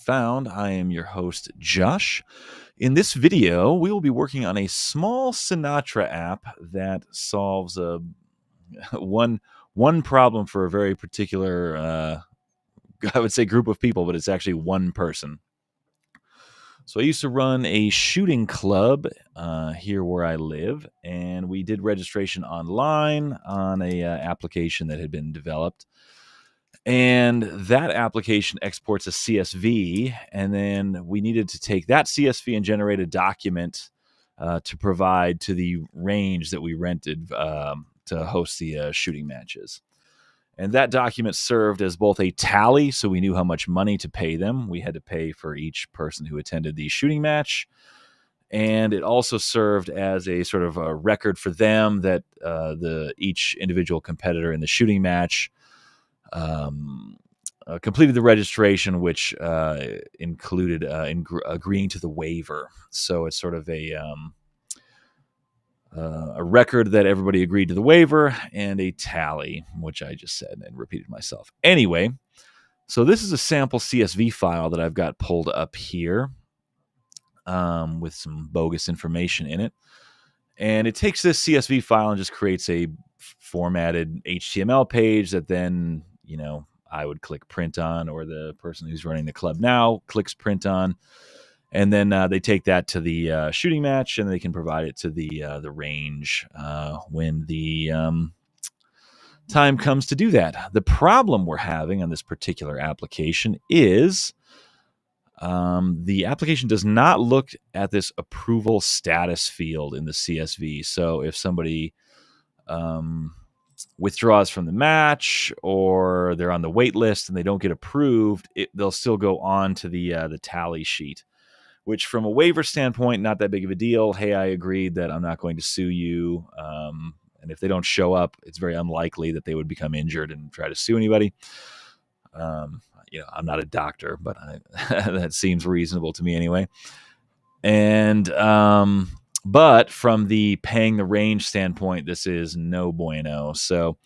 Found. I am your host, Josh. In this video, we will be working on a small Sinatra app that solves one problem for a very particular, I would say, group of people, but it's actually one person. So I used to run a shooting club here where I live, and we did registration online on a application that had been developed. And that application exports a CSV, and then we needed to take that CSV and generate a document to provide to the range that we rented to host the shooting matches. And that document served as both a tally, so we knew how much money to pay them. We had to pay for each person who attended the shooting match. And it also served as a sort of a record for them that each individual competitor in the shooting match completed the registration, which included agreeing to the waiver. So it's sort of a record that everybody agreed to the waiver, and a tally, which I just said and repeated myself. Anyway, so this is a sample CSV file that I've got pulled up here with some bogus information in it. And it takes this CSV file and just creates a formatted HTML page that then, I would click print on, or the person who's running the club now clicks print on. And then they take that to the shooting match, and they can provide it to the range when the time comes to do that. The problem we're having on this particular application is the application does not look at this approval status field in the CSV. So if somebody withdraws from the match, or they're on the wait list and they don't get approved, they'll still go on to the tally sheet, which from a waiver standpoint, not that big of a deal. Hey, I agreed that I'm not going to sue you. And if they don't show up, it's very unlikely that they would become injured and try to sue anybody. I'm not a doctor, but that seems reasonable to me anyway. And but from the paying the range standpoint, this is no bueno. So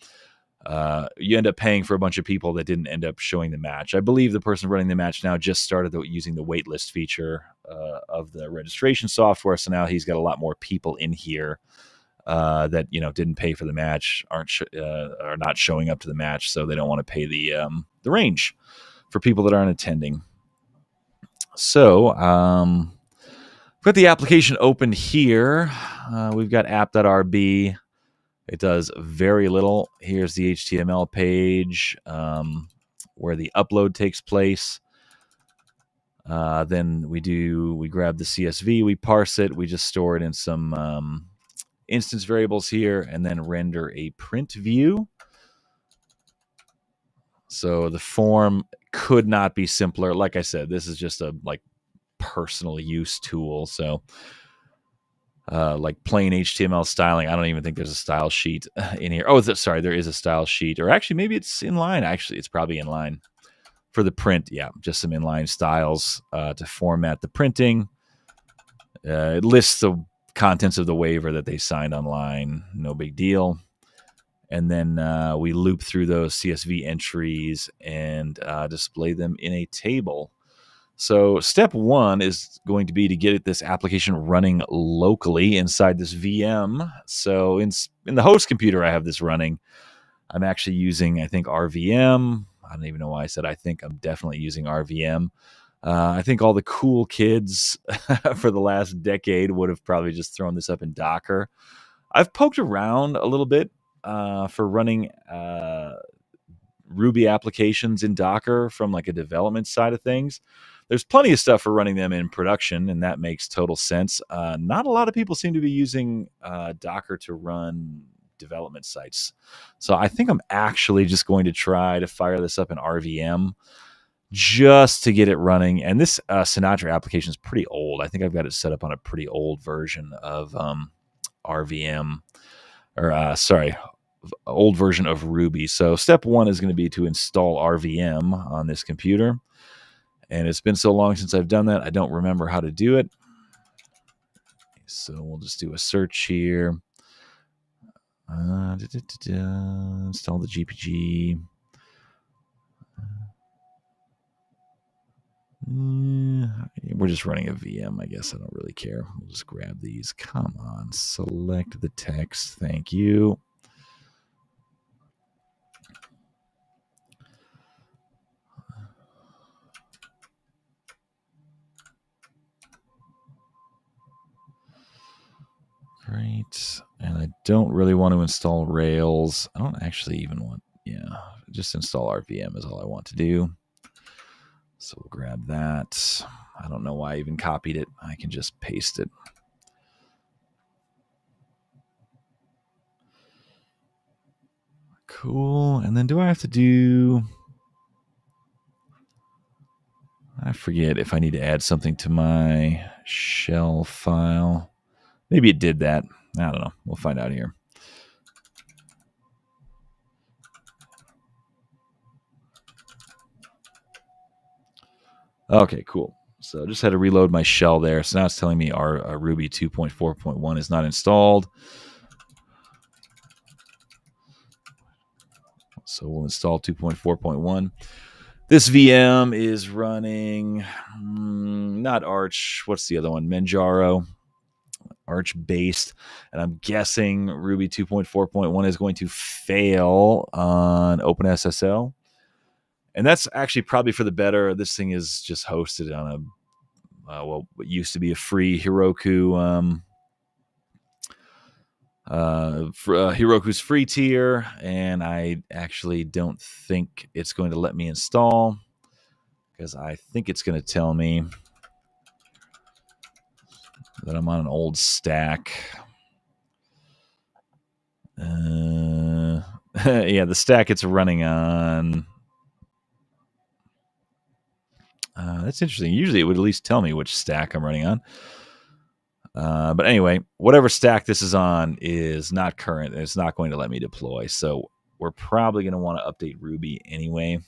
you end up paying for a bunch of people that didn't end up showing the match. I believe the person running the match now just started using the waitlist feature of the registration software. So now he's got a lot more people in here that didn't pay for the match, are not showing up to the match, so they don't want to pay the range for people that aren't attending. So we've got the application open here. We've got app.rb. It does very little. Here's the HTML page where the upload takes place. Then we grab the CSV, we parse it, we just store it in some instance variables here, and then render a print view. So the form could not be simpler. Like I said, this is just a personal use tool. So like plain HTML styling, I don't even think there's a style sheet in here. Oh, sorry, there is a style sheet, or actually maybe it's inline. Actually, it's probably inline for the print. Yeah, just some inline styles to format the printing. It lists the contents of the waiver that they signed online. No big deal. And then we loop through those CSV entries and display them in a table. So step one is going to be to get this application running locally inside this VM. So in the host computer, I have this running. I'm actually using, I think, RVM. I don't even know why I said I think. I'm definitely using RVM. I think all the cool kids for the last decade would have probably just thrown this up in Docker. I've poked around a little bit for running Ruby applications in Docker from a development side of things. There's plenty of stuff for running them in production, and that makes total sense. Not a lot of people seem to be using Docker to run development sites. So I think I'm actually just going to try to fire this up in RVM just to get it running. And this Sinatra application is pretty old. I think I've got it set up on a pretty old version of RVM, or old version of Ruby. So step one is going to be to install RVM on this computer. And it's been so long since I've done that, I don't remember how to do it. So we'll just do a search here. Install the GPG. We're just running a VM, I guess. I don't really care. We'll just grab these. Come on, select the text. Thank you. Great. And I don't really want to install Rails. I don't actually even want, just install RVM is all I want to do. So we'll grab that. I don't know why I even copied it. I can just paste it. Cool. And then do I have to do... I forget if I need to add something to my shell file. Maybe it did that. I don't know. We'll find out here. Okay, cool. So just had to reload my shell there. So now it's telling me our Ruby 2.4.1 is not installed. So we'll install 2.4.1. This VM is running not Arch. What's the other one? Manjaro. Arch based. And I'm guessing Ruby 2.4.1 is going to fail on OpenSSL. And that's actually probably for the better. This thing is just hosted on what used to be a free Heroku, Heroku's free tier, and I actually don't think it's going to let me install because I think it's going to tell me that I'm on an old stack. Yeah, the stack it's running on. That's interesting. Usually it would at least tell me which stack I'm running on. But anyway, whatever stack this is on is not current, and it's not going to let me deploy. So we're probably going to want to update Ruby anyway.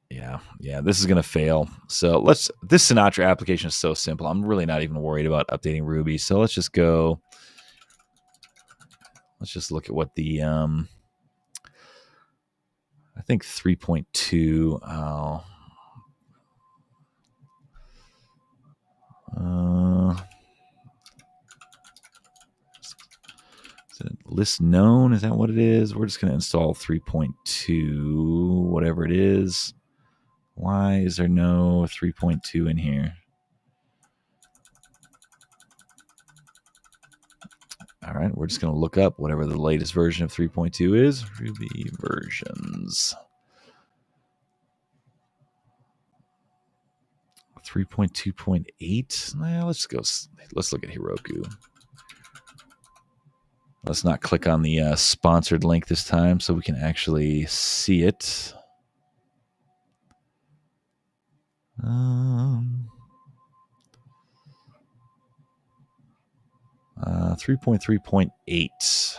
Yeah, this is going to fail. So this Sinatra application is so simple. I'm really not even worried about updating Ruby. So let's just go. Let's just look at what the, I think 3.2. Is it list known? Is that what it is? We're just going to install 3.2, whatever it is. Why is there no 3.2 in here? All right, we're just going to look up whatever the latest version of 3.2 is. Ruby versions. 3.2.8. Let's look at Heroku. Let's not click on the sponsored link this time so we can actually see it. 3.3.8.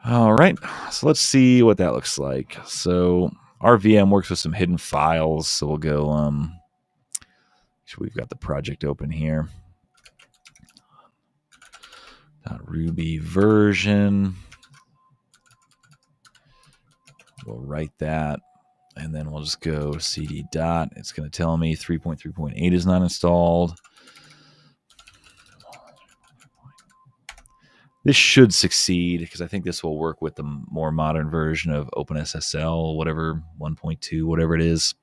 All right, so let's see what that looks like. So our VM works with some hidden files, so we'll go. We've got the project open here. .ruby version. We'll write that, and then we'll just go cd dot. It's going to tell me 3.3.8 is not installed. This should succeed because I think this will work with the more modern version of OpenSSL, whatever, 1.2, whatever it is.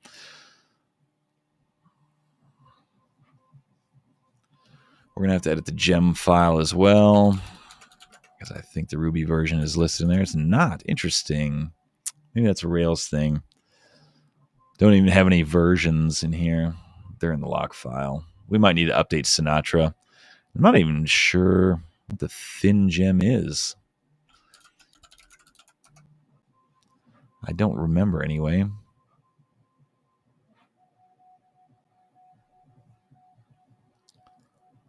We're going to have to edit the gem file as well because I think the Ruby version is listed in there. It's not. Interesting. Maybe that's a Rails thing. Don't even have any versions in here. They're in the log file. We might need to update Sinatra. I'm not even sure what the thin gem is. I don't remember anyway.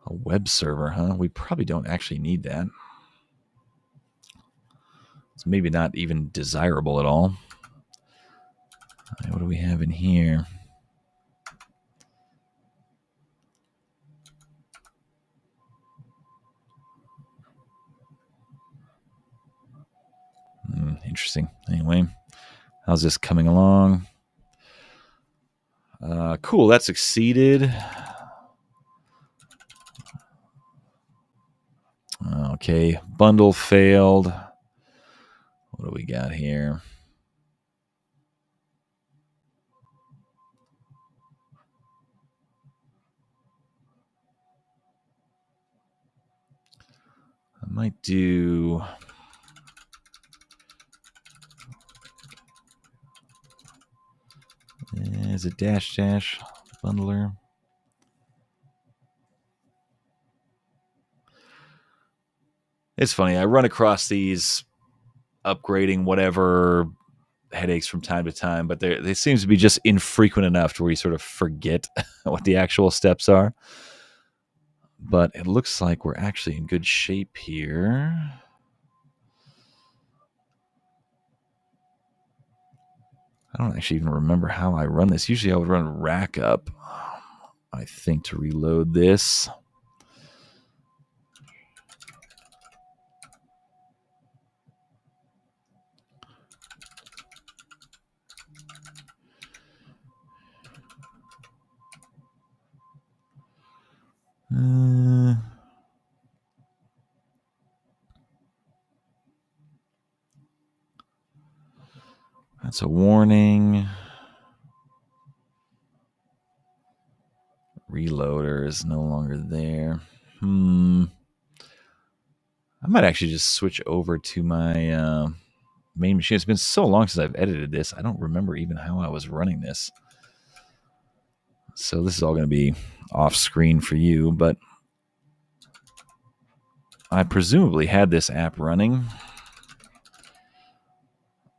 A web server, huh? We probably don't actually need that. It's maybe not even desirable at all. What do we have in here? interesting. Anyway, how's this coming along? Cool, that succeeded. Okay, bundle failed. What do we got here? I might do... Is it dash bundler? It's funny. I run across these upgrading whatever headaches from time to time, but they seem to be just infrequent enough to where you sort of forget what the actual steps are. But it looks like we're actually in good shape here. I don't actually even remember how I run this. Usually I would run rack up, I think, to reload this. That's a warning. Reloader is no longer there. I might actually just switch over to my main machine. It's been so long since I've edited this. I don't remember even how I was running this. So this is all going to be off screen for you, but I presumably had this app running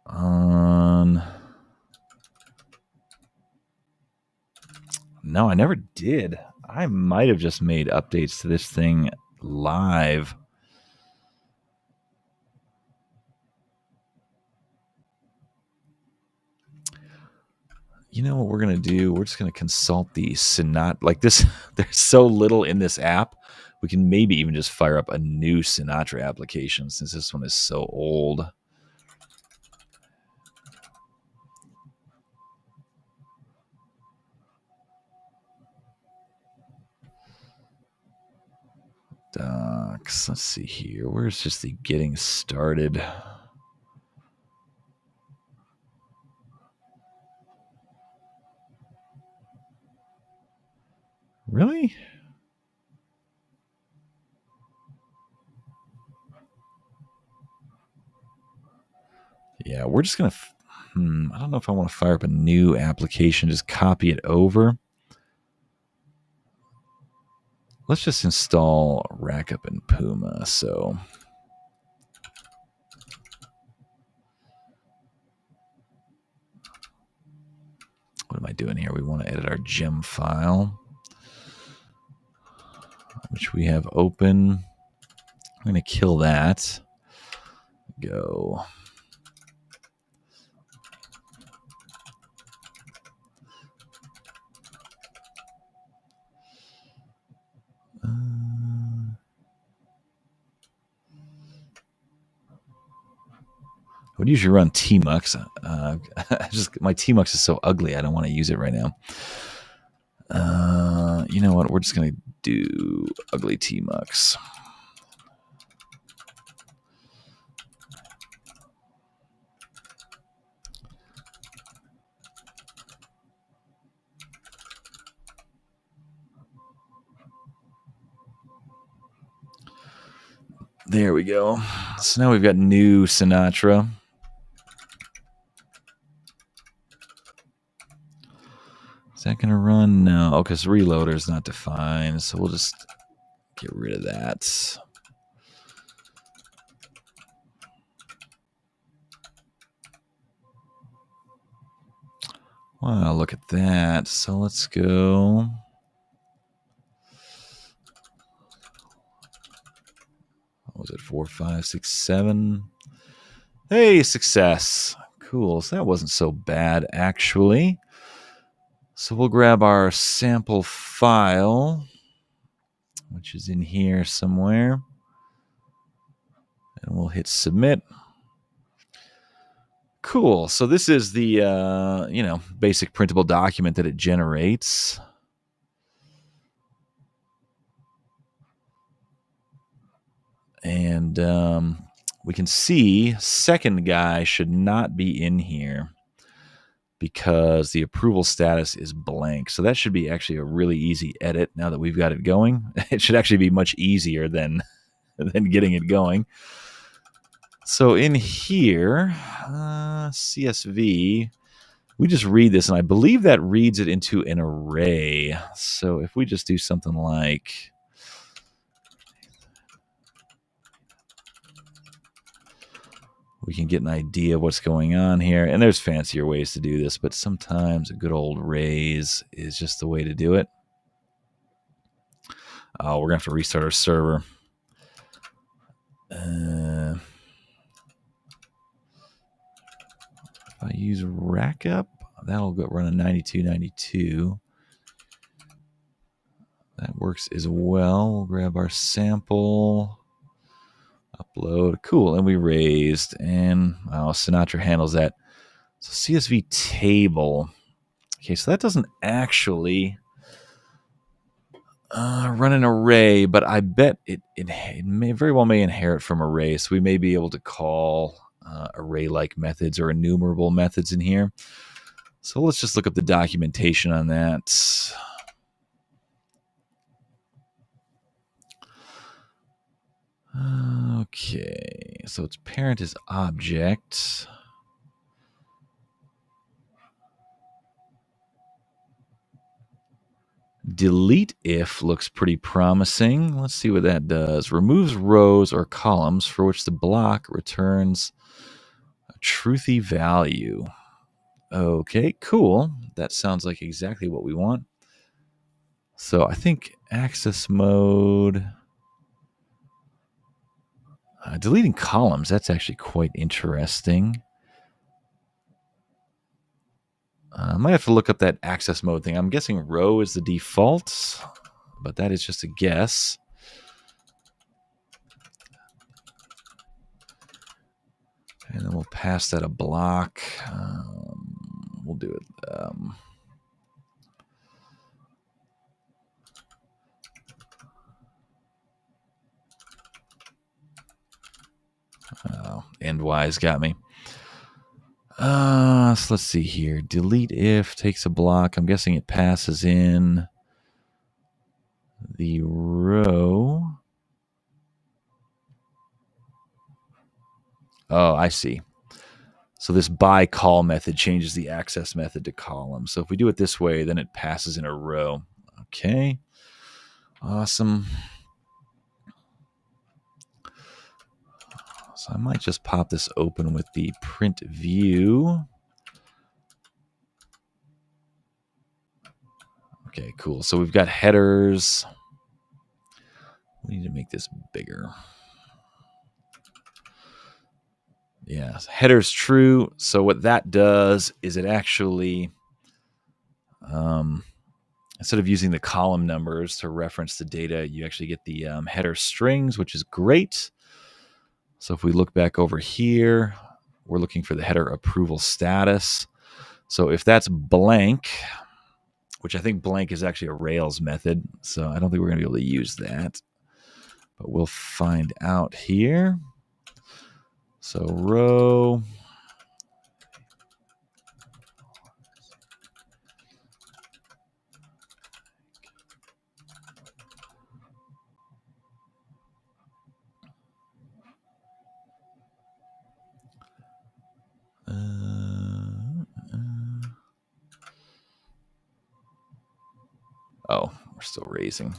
on... No, I never did. I might have just made updates to this thing live. You know what we're going to do? We're just going to consult the Sinatra. Like this, there's so little in this app. We can maybe even just fire up a new Sinatra application since this one is so old. Docs. Let's see here. Where's just the getting started? Really? Yeah, we're just going to... I don't know if I want to fire up a new application. Just copy it over. Let's just install Rackup and Puma. So... What am I doing here? We want to edit our gem file, which we have open. I'm going to kill that. Go. I would usually run tmux. My tmux is so ugly, I don't want to use it right now. You know what? We're just going to do ugly tmux. There we go. So now we've got new Sinatra. Is that going to run? No. Oh, because reloader is not defined. So we'll just get rid of that. Wow, look at that. So let's go. What was it? 4, 5, 6, 7. Hey, success. Cool. So that wasn't so bad, actually. So we'll grab our sample file, which is in here somewhere. And we'll hit submit. Cool. So this is the basic printable document that it generates. And we can see second guy should not be in here because the approval status is blank. So that should be actually a really easy edit now that we've got it going. It should actually be much easier than getting it going. So in here, CSV, we just read this, and I believe that reads it into an array. So if we just do something like, we can get an idea of what's going on here. And there's fancier ways to do this, but sometimes a good old raise is just the way to do it. Oh, we're going to have to restart our server. If I use rackup, that'll go run a 9292. That works as well. We'll grab our sample, upload. Cool, and we raised, and Sinatra handles that. So CSV table. Okay, so that doesn't actually run an array, but I bet it may very well may inherit from array. So we may be able to call array-like methods or enumerable methods in here. So let's just look up the documentation on that. Okay, so its parent is object. Delete if looks pretty promising. Let's see what that does. Removes rows or columns for which the block returns a truthy value. Okay, cool. That sounds like exactly what we want. So I think access mode. Deleting columns, that's actually quite interesting. I might have to look up that access mode thing. I'm guessing row is the default, but that is just a guess. And then we'll pass that a block. We'll do it. Endwise got me. So let's see here. Delete if takes a block. I'm guessing it passes in the row. Oh, I see. So this by call method changes the access method to column. So if we do it this way, then it passes in a row. Okay. Awesome. So I might just pop this open with the print view. Okay, cool. So we've got headers. We need to make this bigger. Yeah, header's true. So what that does is it actually, instead of using the column numbers to reference the data, you actually get the header strings, which is great. So if we look back over here, we're looking for the header approval status. So if that's blank, which I think blank is actually a Rails method, so I don't think we're going to be able to use that. But we'll find out here. So row. Oh, we're still raising.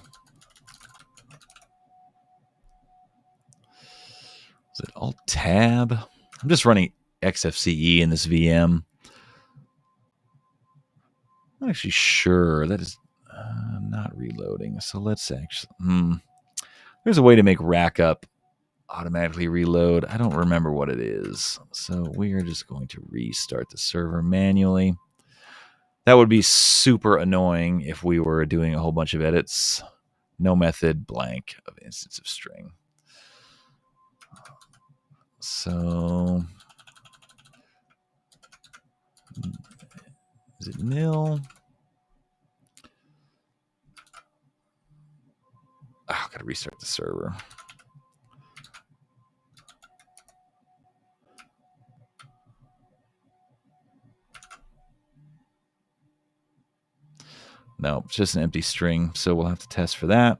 Is it Alt-Tab? I'm just running XFCE in this VM. I'm not actually sure. That is not reloading. So let's actually... There's a way to make rackup automatically reload. I don't remember what it is. So we are just going to restart the server manually. That would be super annoying if we were doing a whole bunch of edits. No method, blank of instance of string. So Is it nil? Oh, gotta restart the server. No, it's just an empty string, so we'll have to test for that.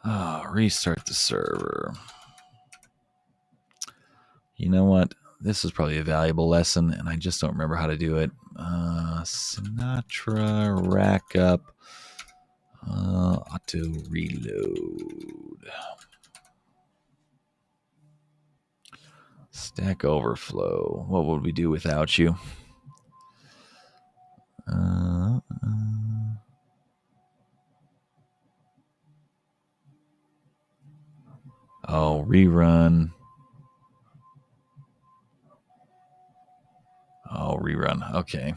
Oh, restart the server. You know what? This is probably a valuable lesson, and I just don't remember how to do it. Sinatra, rack up, auto reload. Stack Overflow. What would we do without you? Oh, rerun. Oh, rerun. Okay.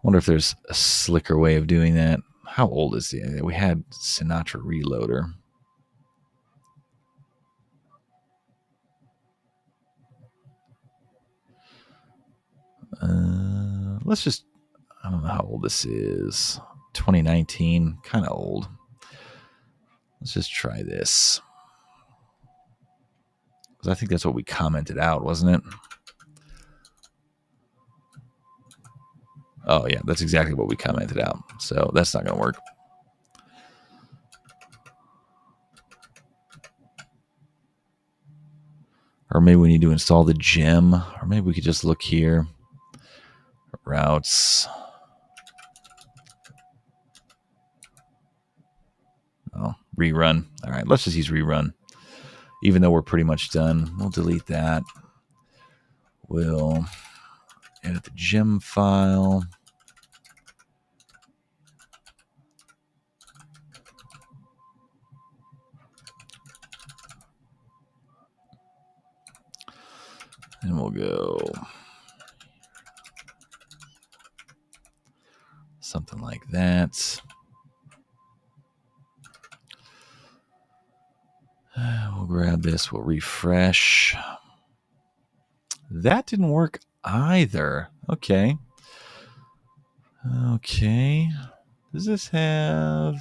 Wonder if there's a slicker way of doing that. How old is it? We had Sinatra Reloader. Let's just, I don't know how old this is. 2019, kind of old. Let's just try this. Because I think that's what we commented out, wasn't it? Oh, yeah, that's exactly what we commented out. So that's not going to work. Or maybe we need to install the gem. Or maybe we could just look here. Routes. Oh, rerun. All right, let's just use rerun. Even though we're pretty much done, we'll delete that. We'll edit the gem file. And we'll go something like that. We'll grab this. We'll refresh. That didn't work either. Okay. Okay. Does this have...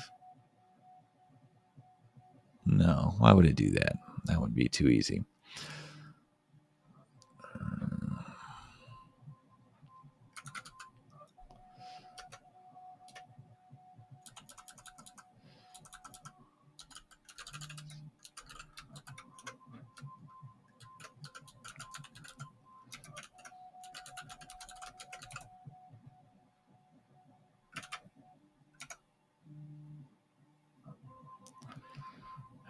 No. Why would it do that? That would be too easy.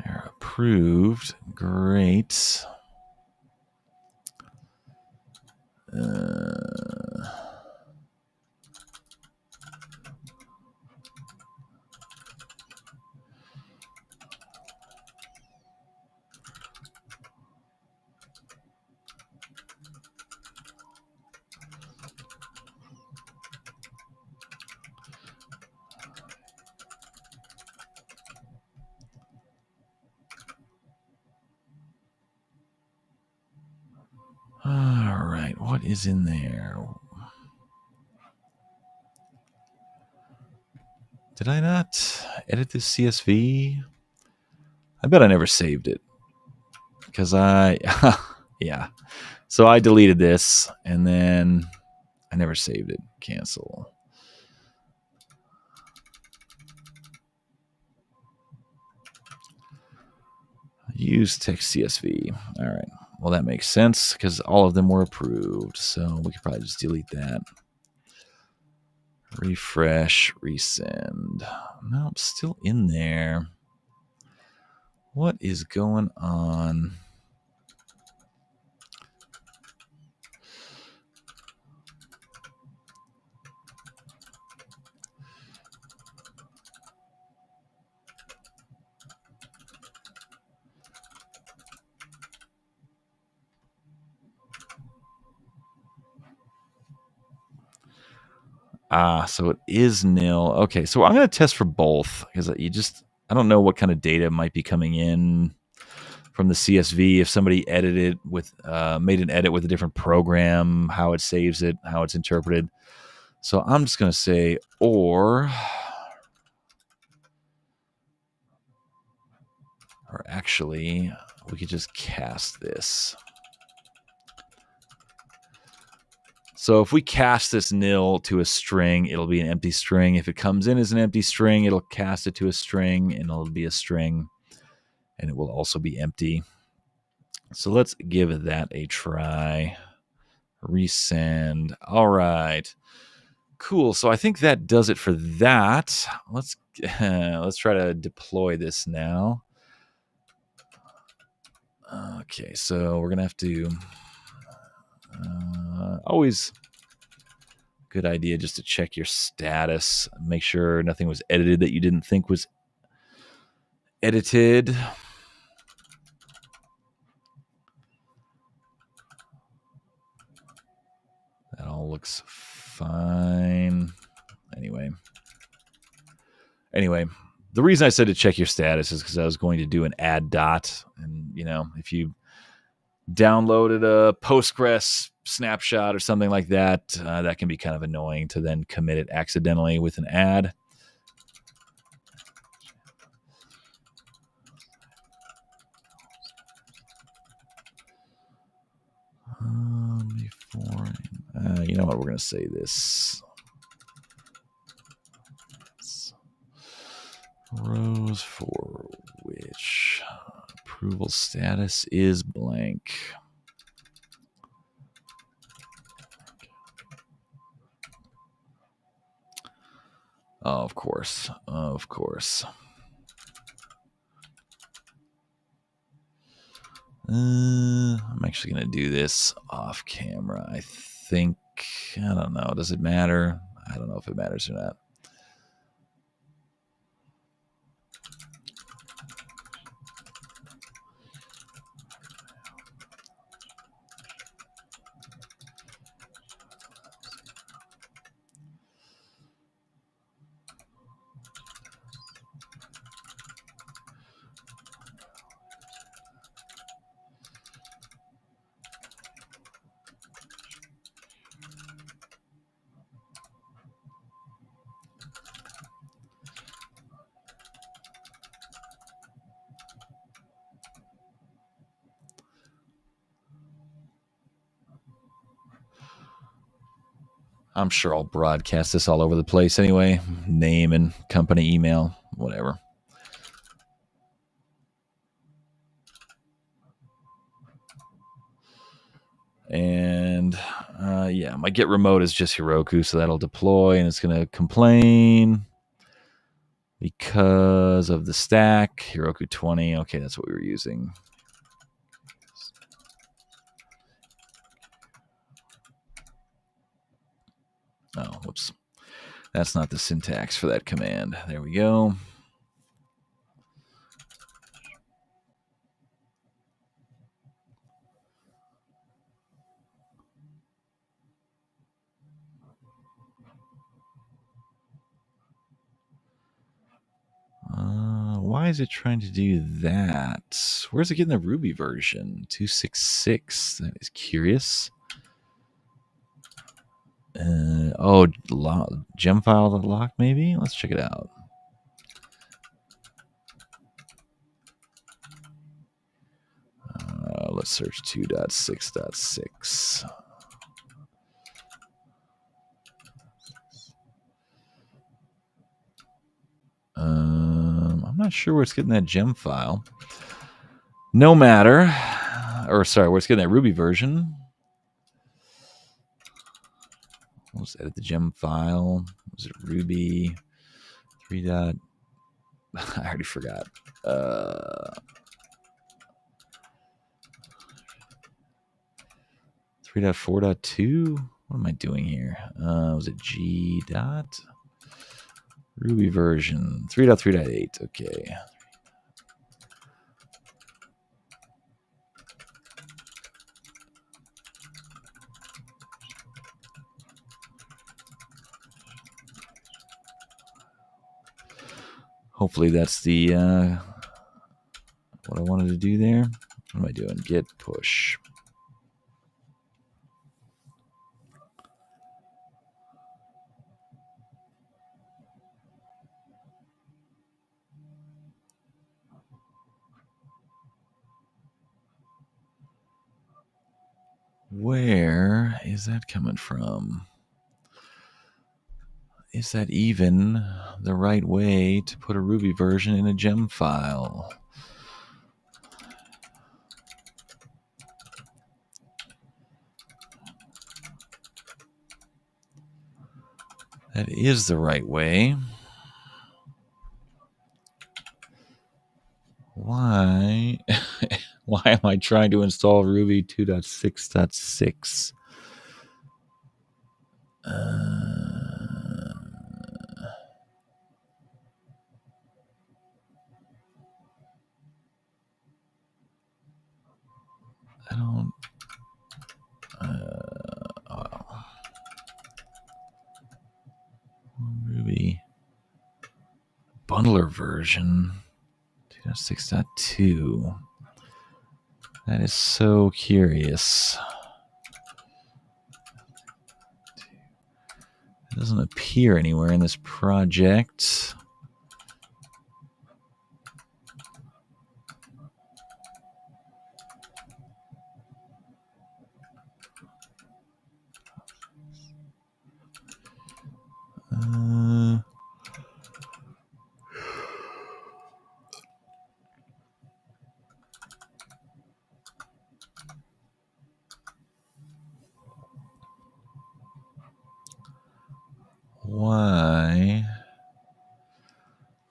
They're approved. Great. All right. What is in there? Did I not edit this CSV? I bet I never saved it. Because yeah. So I deleted this, and then I never saved it. Cancel. Use text CSV. All right. Well, that makes sense because all of them were approved. So we could probably just delete that. Refresh, resend. Nope, still in there. What is going on? So it is nil. Okay, so I'm going to test for both because I don't know what kind of data might be coming in from the CSV. If somebody edited with, made an edit with a different program, how it saves it, how it's interpreted. So I'm just going to say, or actually, we could just cast this. So if we cast this nil to a string, it'll be an empty string. If it comes in as an empty string, it'll cast it to a string, and it'll be a string, and it will also be empty. So let's give that a try. Resend. All right. Cool. So I think that does it for that. Let's try to deploy this now. Okay, so we're gonna have to always good idea just to check your status, make sure nothing was edited that you didn't think was edited. That all looks fine. Anyway, the reason I said to check your status is because I was going to do an add dot, and if you downloaded a Postgres snapshot or something like that, that can be kind of annoying to then commit it accidentally with an add. You know what? We're going to say this. Rows for which approval status is blank. Oh, of course. Of course. I'm actually going to do this off camera. I think, I don't know. Does it matter? I don't know if it matters or not. I'm sure I'll broadcast this all over the place anyway. Name and company email, whatever. And yeah, my get remote is just Heroku, so that'll deploy, and it's going to complain because of the stack. Heroku 20. Okay, that's what we were using. Oh, whoops. That's not the syntax for that command. There we go. Why is it trying to do that? Where's it getting the Ruby version? 266. That is curious. Gem file lock maybe? Let's check it out. Let's search 2.6.6. I'm not sure where it's getting that gem file. No matter. Or sorry, where it's getting that Ruby version. Let's edit the gem file. Was it Ruby 3. I already forgot. 3.4.2. What am I doing here? Was it G dot? Ruby version 3.3.8. Okay. Hopefully that's the what I wanted to do there. What am I doing? Git push. Where is that coming from? Is that even the right way to put a Ruby version in a gem file? That is the right way. Why? Why am I trying to install Ruby 2.6.6? I don't. Ruby bundler version 2.6.2. That is so curious. It doesn't appear anywhere in this project.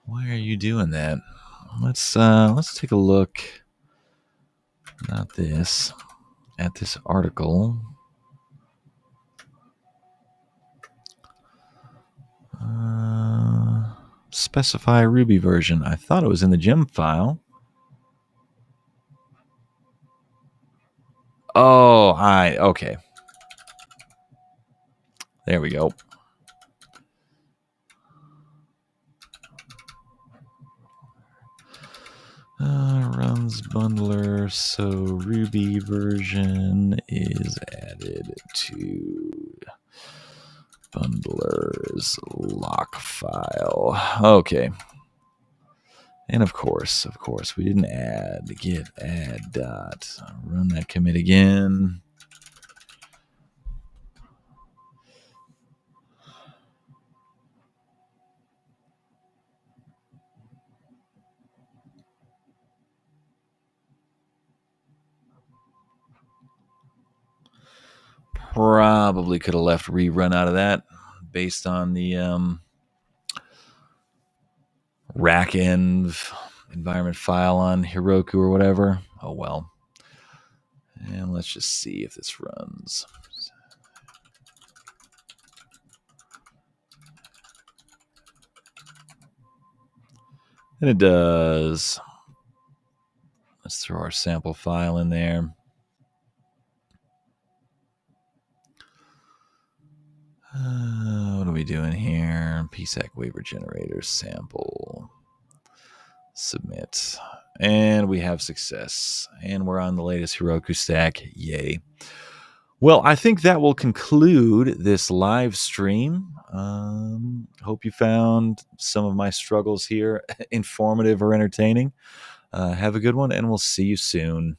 Why are you doing that? Let's take a look. Not this. At this article. Specify Ruby version. I thought it was in the gem file. Oh, okay. There we go. Runs bundler, so Ruby version is added to bundler's lock file. Okay. And of course, we didn't add git add dot. Run that commit again. Probably could have left rerun out of that based on the rack env environment file on Heroku or whatever. Oh well. And let's just see if this runs. And it does. Let's throw our sample file in there. What are we doing here? PSAC waiver generator sample. Submit. And we have success. And we're on the latest Heroku stack. Yay. Well, I think that will conclude this live stream. Hope you found some of my struggles here informative or entertaining. Have a good one, and we'll see you soon.